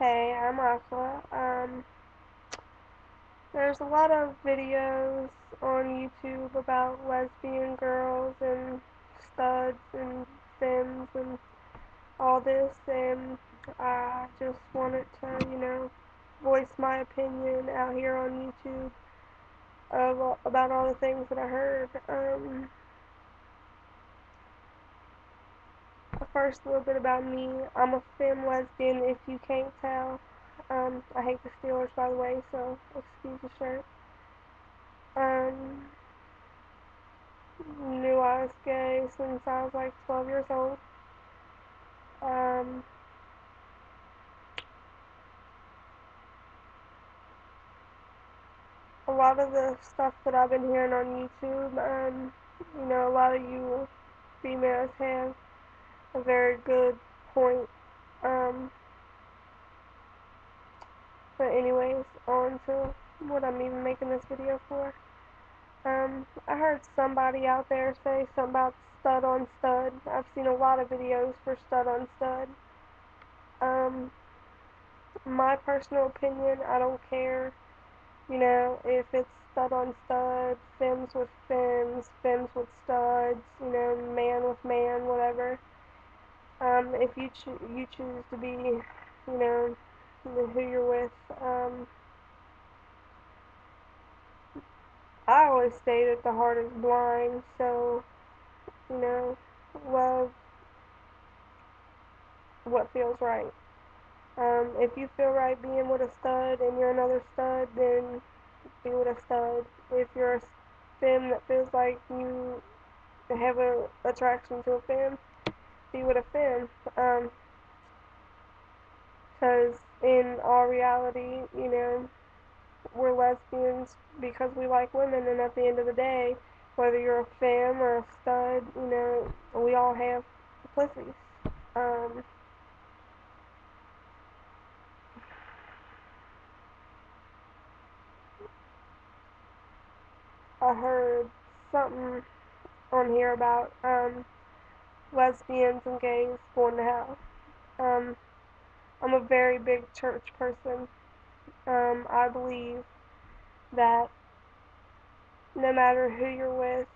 Hey, I'm Aqua. There's a lot of videos on YouTube about lesbian girls and studs and femmes and all this, and I just wanted to, voice my opinion out here on YouTube about all the things that I heard. First, a little bit about me. I'm a femme lesbian, if you can't tell. I hate the Steelers, by the way, so excuse the shirt. Um, Knew I was gay since I was like 12 years old. Um, a lot of the stuff that I've been hearing on YouTube, a lot of you females have a very good point. Um, but anyways, on to what I'm even making this video for. I heard somebody out there say something about stud on stud. I've seen a lot of videos for stud on stud. Um, my personal opinion, I don't care, if it's stud on stud, femmes with femmes, femmes with studs, man with man, whatever. If you choose to be, who you're with. I always say that the heart is blind, so, you know, love what feels right. If you feel right being with a stud and you're another stud, then be with a stud. If you're a femme that feels like you have a attraction to a femme, be with a femme. Because in all reality, we're lesbians because we like women, and at the end of the day, whether you're a femme or a stud, we all have pussies. Um, I heard something on here about lesbians and gays going to hell. Um, I'm a very big church person. I believe that no matter who you're with,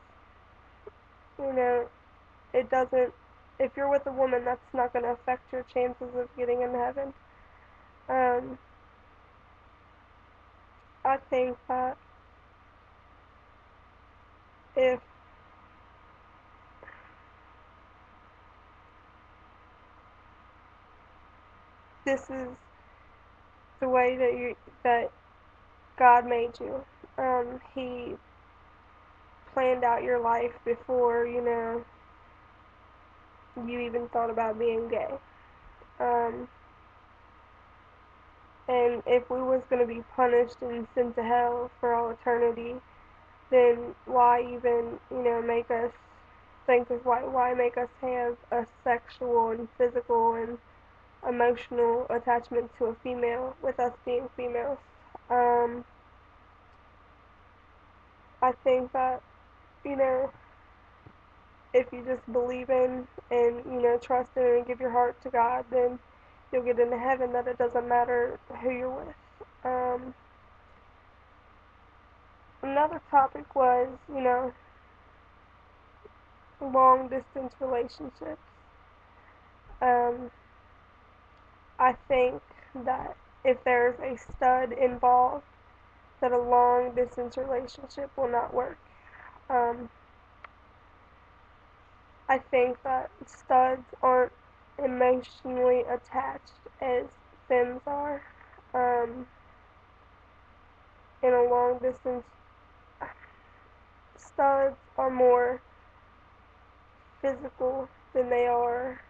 you know, it doesn't, if you're with a woman, that's not going to affect your chances of getting into heaven. Um, I think that if this is the way that God made you, He planned out your life before, you even thought about being gay. Um, and if we was going to be punished and sent to hell for all eternity, then why even, make us think of why make us have a sexual and physical and emotional attachment to a female with us being females? Um, I think that, you know, if you just believe in and, trust in and give your heart to God, then you'll get into heaven, that it doesn't matter who you're with. Another topic was, long distance relationships. Um, I think that if there's a stud involved, that a long distance relationship will not work. Um, I think that studs aren't emotionally attached as femmes are. Um, in a long distance, studs are more physical than they are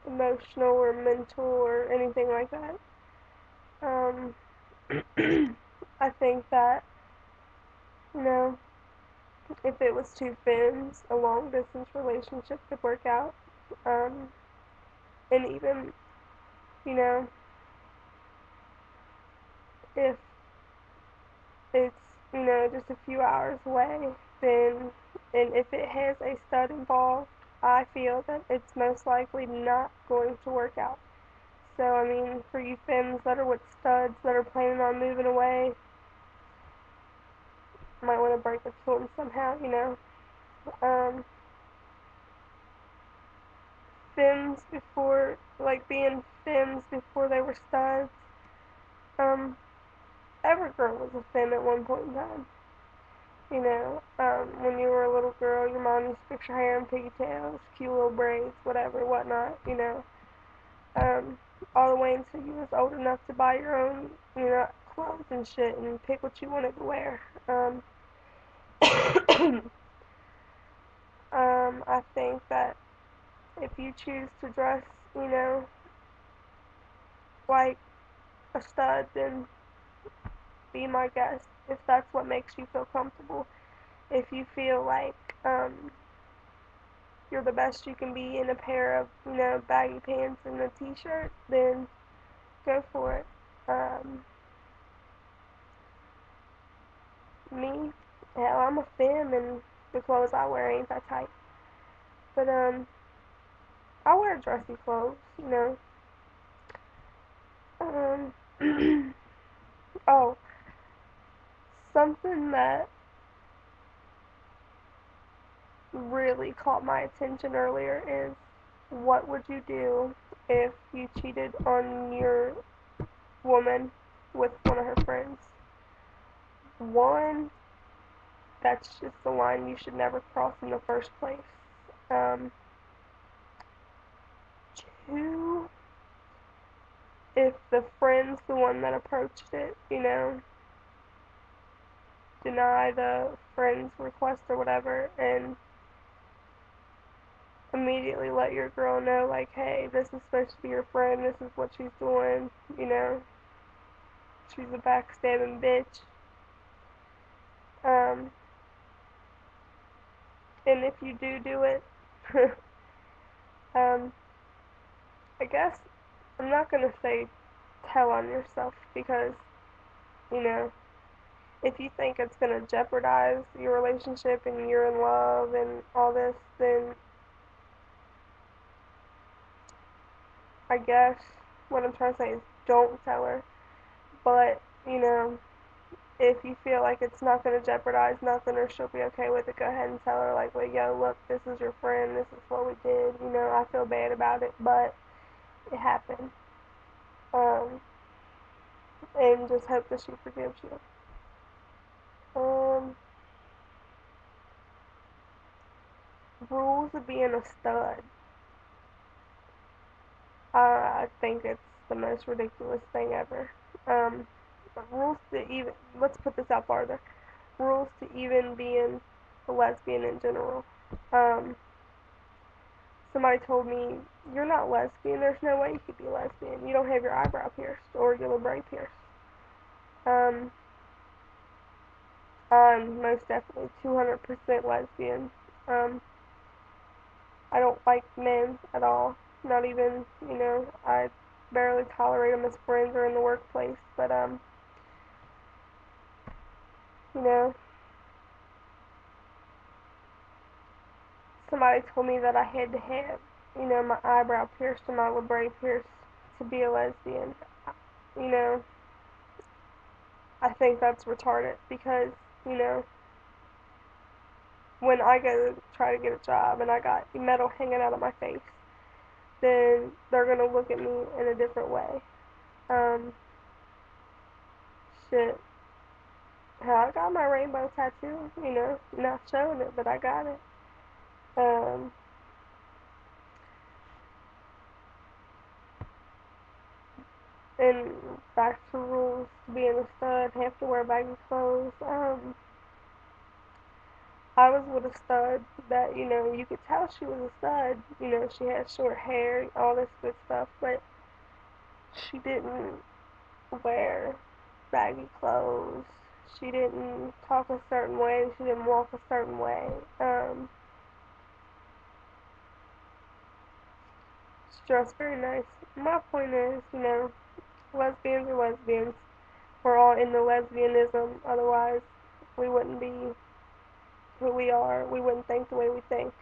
emotional or mental or anything like that. Um, I think that, you know, if it was two femmes, a long distance relationship could work out. Um, and even, you know, if it's, just a few hours away, then, and if it has a stud involved, I feel that it's most likely not going to work out. So, I mean, for you femmes that are with studs that are planning on moving away, might want to break it to them somehow, you know. Um, femmes before, like being femmes before they were studs. Um, every girl was a femme at one point in time. You know, when you were a little girl, your mom used to fix your hair in pigtails, cute little braids, whatever, whatnot, you know. Um, all the way until you was old enough to buy your own, you know, clothes and shit and pick what you wanted to wear. I think that if you choose to dress, you know, like a stud, then be my guest if that's what makes you feel comfortable. If you feel like you're the best you can be in a pair of, you know, baggy pants and a t-shirt, then go for it. Me, hell, I'm a femme and the clothes I wear ain't that tight. But I wear dressy clothes, you know. Oh, something that really caught my attention earlier is, what would you do if you cheated on your woman with one of her friends? One, that's just the line you should never cross in the first place. Um, Two, if the friend's the one that approached it, you know, deny the friend's request or whatever, and immediately let your girl know, like, hey, this is supposed to be your friend, this is what she's doing, you know, she's a backstabbing bitch. Um, and if you do it, um, I guess I'm not gonna say tell on yourself because, you know, if you think it's gonna jeopardize your relationship and you're in love and all this, then I guess what I'm trying to say is don't tell her. But, you know, if you feel like it's not going to jeopardize nothing or she'll be okay with it, go ahead and tell her, like, well, yo, look, this is your friend, this is what we did, you know, I feel bad about it, but it happened. Um, and just hope that she forgives you. Um, Rules of being a stud. I think it's the most ridiculous thing ever. Um, Rules to even, let's put this out farther. Rules to even being a lesbian in general. Um, Somebody told me, you're not lesbian, there's no way you could be lesbian. You don't have your eyebrow pierced or your labret pierced. Um, I'm most definitely 200% lesbian. Um, I don't like men at all. Not even, you know, I barely tolerate them as friends or in the workplace. But, you know, somebody told me that I had to have, you know, my eyebrow pierced and my labret pierced to be a lesbian. You know, I think that's retarded because, you know, when I go to try to get a job and I got metal hanging out of my face, then they're gonna look at me in a different way. Um, Shit. Hell, I got my rainbow tattoo, you know, not showing it, but I got it. Um, and back to rules, being a stud, have to wear baggy clothes. I was with a stud that, you know, you could tell she was a stud. You know, she had short hair, all this good stuff, but she didn't wear baggy clothes. She didn't talk a certain way. She didn't walk a certain way. She dressed very nice. My point is, you know, lesbians are lesbians. We're all into lesbianism. Otherwise, we wouldn't be who we are. We wouldn't think the way we think.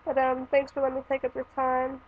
But thanks for letting me take up your time.